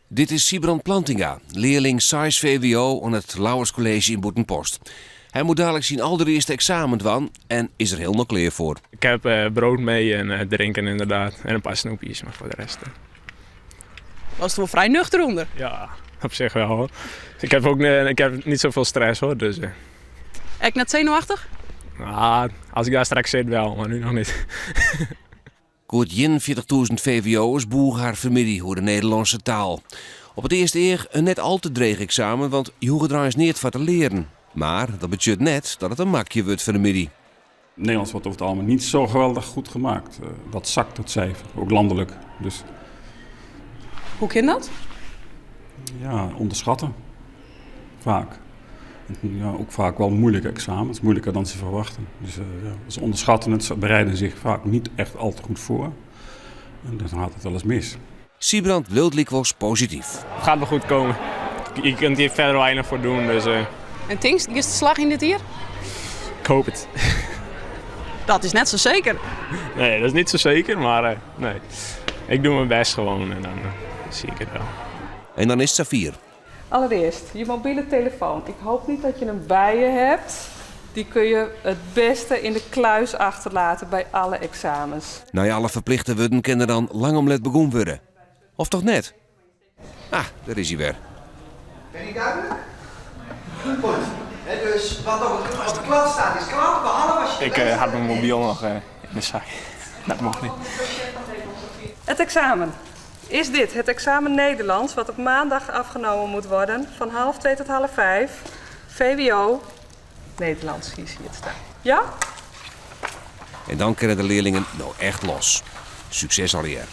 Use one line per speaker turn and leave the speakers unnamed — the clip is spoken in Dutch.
Dit is Sibrand Plantinga, leerling SAIS VWO aan het Lauwerscollege in Boetenpost. Hij moet dadelijk zien allereerste examen doen en is er helemaal klaar voor.
Ik heb brood mee en drinken inderdaad. En een paar snoepjes, maar voor de rest.
Was het wel vrij nuchter onder?
Ja, op zich wel hoor. Ik heb niet zoveel stress hoor. Dus,
Echt net zenuwachtig?
als ik daar straks zit wel, maar nu nog niet.
Goed 41.000 VWO'ers boegen haar familie voor de Nederlandse taal. Op het eerste eer een net al te dreig examen, want je hoeft er eens niet van te leren. Maar dat betekent net dat het een makje wordt voor de familie.
Nederlands wordt over het algemeen niet zo geweldig goed gemaakt. Dat zakt het cijfer, ook landelijk. Dus
Hoe kan dat?
ja, onderschatten. Vaak. Ja, ook vaak wel moeilijke examens, moeilijker dan ze verwachten. Dus ze onderschatten het, ze bereiden zich vaak niet echt al te goed voor. En dan gaat het wel eens mis.
Sibrand Wildlik was positief.
Het gaat wel goed komen. Je kunt hier verder weinig voor doen, dus
En Tings, is de slag in dit hier?
ik hoop het.
Dat is net zo zeker.
Nee, dat is niet zo zeker, maar nee. Ik doe mijn best gewoon en dan zie ik het wel.
En dan is Safir.
Allereerst, je mobiele telefoon. Ik hoop niet dat je hem bij je hebt. Die kun je het beste in de kluis achterlaten bij alle examens.
Nou ja, alle verplichte worden kunnen dan lang om let begonnen worden. Of toch net? Ah, daar is hij weer.
Ben je duidelijk? Goed. Dus wat op de klas staat is klaar, behalve als je...
Ik had mijn mobiel nog in de zak. Dat mocht niet.
Het examen. Is dit het examen Nederlands wat op maandag afgenomen moet worden van 14:30 tot 17:30? VWO Nederlands, hier zie je het staan. Ja?
En dan kunnen de leerlingen nou echt los. Succes alweer.